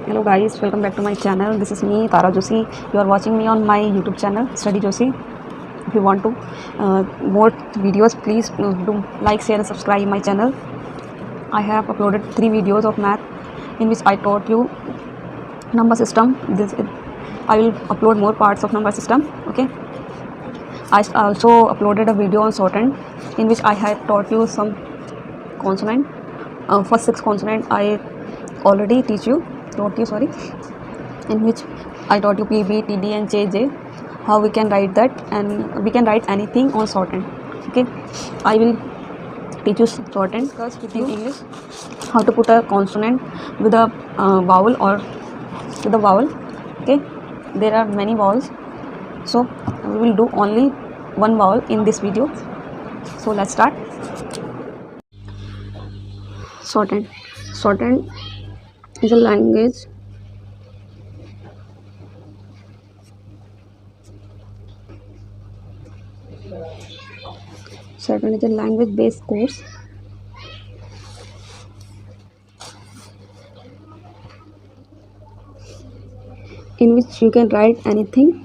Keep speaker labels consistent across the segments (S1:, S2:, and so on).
S1: Hello guys, welcome back to my channel. This is me, Tara Joshi. You are watching me on my YouTube channel, Study Joshi. If you want to more videos, please do like, share and subscribe my channel. I have uploaded 3 videos of math in which I taught you number system. I will upload more parts of number system. Okay. I also uploaded a video on shorthand in which I have taught you some consonant. First 6 consonant I already taught you, in which I taught you PB, TD and JJ, how we can write that, and we can write anything on shorthand. Okay, I will teach you shorthand because with you English how to put a consonant with a vowel or with a vowel. Okay, there are many vowels, so we will do only one vowel in this video. So let's start. Shorthand is a language based course in which you can write anything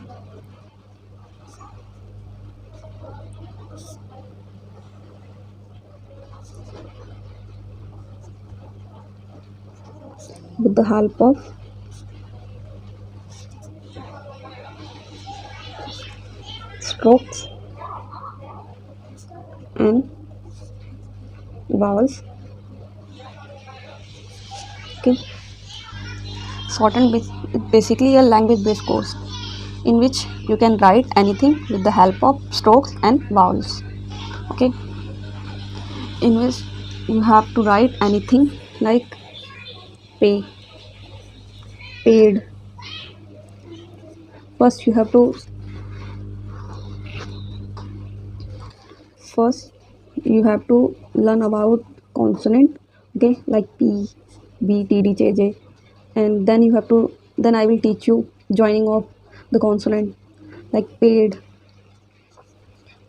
S1: with the help of strokes and vowels. Okay, shorthand is basically a language based course in which you can write anything with the help of strokes and vowels. Okay, in which you have to write anything like pay, paid. First you have to learn about consonant. Okay, like P, B, T, D, J, J, and then I will teach you joining of the consonant like paid,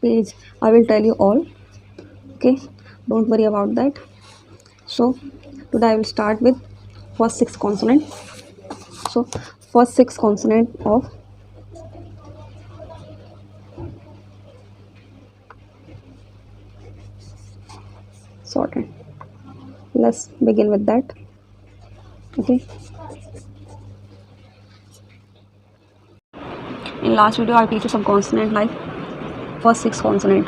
S1: page. I will tell you all. Okay, don't worry about that. So today I will start with first 6 consonant. So first 6 consonant of shorthand. Let's begin with that. Okay, in last video I teach you some consonant like first 6 consonant,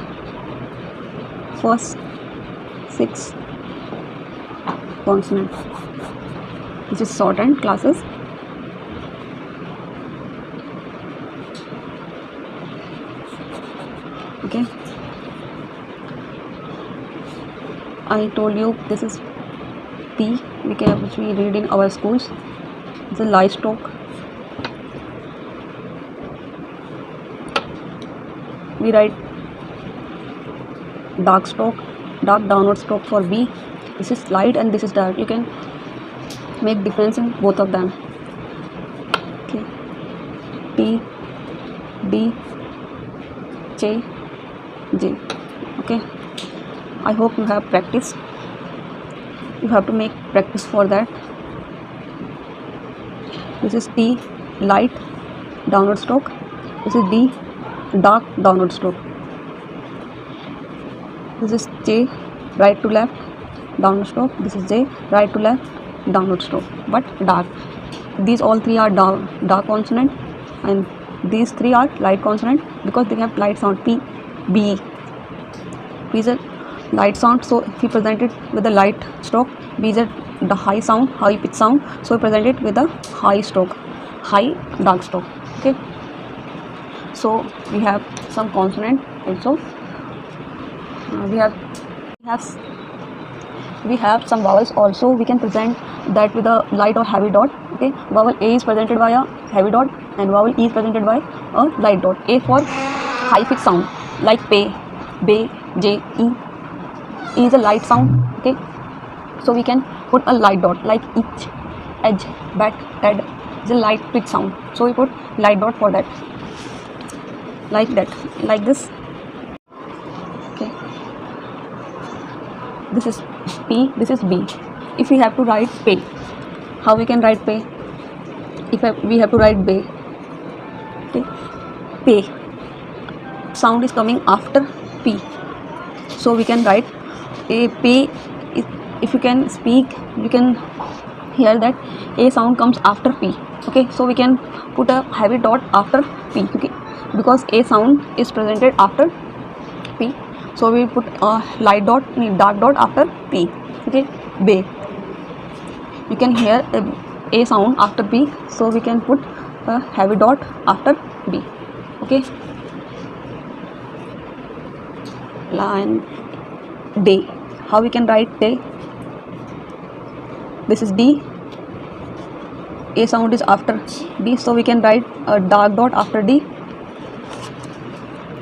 S1: which is shorthand classes. Okay, I told you this is P, which we read in our schools. It's a light stroke. We write dark downward stroke for B. This is light and this is dark. You can make difference in both of them. Okay, T, D, J, J. Okay, I hope you have practice. You have to make practice for that. This is T, light downward stroke. This is D, dark downward stroke. This is J, right to left downward stroke. This is J, right to left downward stroke, but dark. These all 3 are dark consonant, and these 3 are light consonant because they have light sound. P, B. P is a light sound, so if we present it with a light stroke. B is the high pitch sound, so we present it with a high stroke, high dark stroke. Okay, so we have some consonant also. We have some vowels also. We can present that with a light or heavy dot. Okay, vowel A is presented by a heavy dot and vowel E is presented by a light dot. A for high pitch sound like pay, bay, J, E. E is a light sound. Okay, so we can put a light dot like each, edge, bat, head. It's a light pitch sound, so we put light dot for that, like that, like this. Okay, this is P, this is B. If we have to write pay, how we can write pay? we have to write bay. Okay, pay. Sound is coming after p, so we can write a pay. If you can speak, you can hear that a sound comes after p. Okay, so we can put a heavy dot after p. Okay, because a sound is presented after p, so we put a light dot, dark dot after p. Okay, bay. You can hear a sound after b, so we can put a heavy dot after b. Okay, line day. How we can write day? This is d. A sound is after d, so we can write a dark dot after d.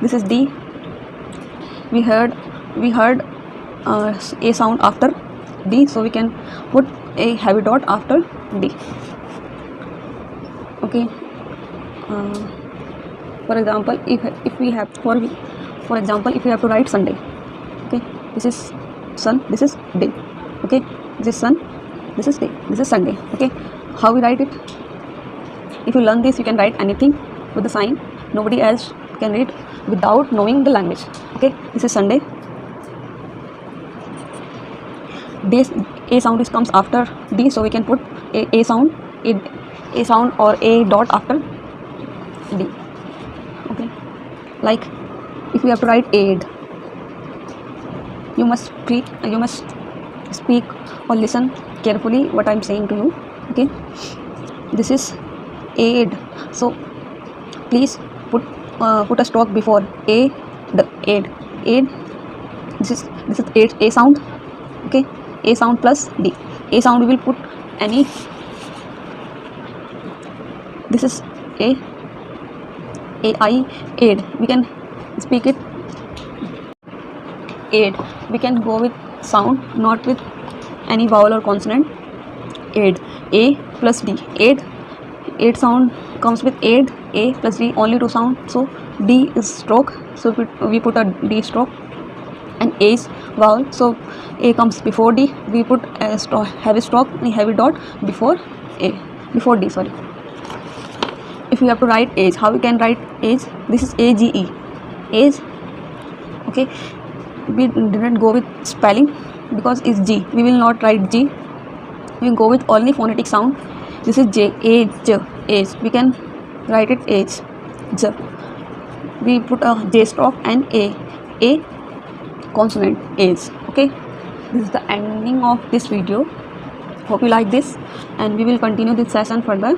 S1: This is d. We heard a sound after d, so we can put a heavy dot after d. Okay, for example, if we have for example, if we have to write Sunday. Okay, this is sun, this is day. Okay, this is sun, this is day, this is Sunday. Okay, how we write it? If you learn this, you can write anything with the sign. Nobody else can read without knowing the language. Okay, this is Sunday. This a sound comes after d, so we can put a sound or a dot after d. Okay, like if we have to write aid, you must speak or listen carefully what I'm saying to you. Okay, this is aid, so please put a stroke before a, the aid. This is aid, a sound. Okay, a sound plus d. A sound we will put any. This is a I, aid. We can speak it aid. We can go with sound, not with any vowel or consonant. Aid, a plus d. Aid sound comes with aid, a plus d, only two sound. So d is stroke, so we put a d stroke, and a is vowel, so a comes before d. We put a heavy stroke, a heavy dot before d. Sorry. If we have to write age, how we can write age? This is age, age. Okay, we didn't go with spelling because it's g. We will not write g. We will go with only phonetic sound. This is j, age. We can write it age, j. We put a j stroke and a consonant, age. Okay, this is the ending of this video. Hope you like this, and we will continue this session further.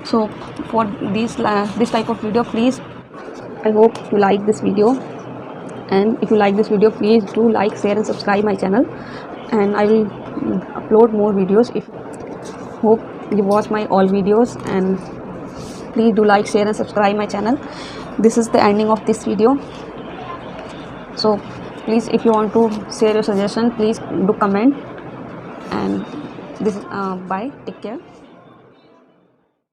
S1: So for this type of video, please, I hope you like this video, and if you like this video, please do like, share and subscribe my channel, and I will upload more videos. If hope you watch my all videos, and please do like, share and subscribe my channel. This is the ending of this video. So please, if you want to share your suggestion, please do comment, and this is bye, take care.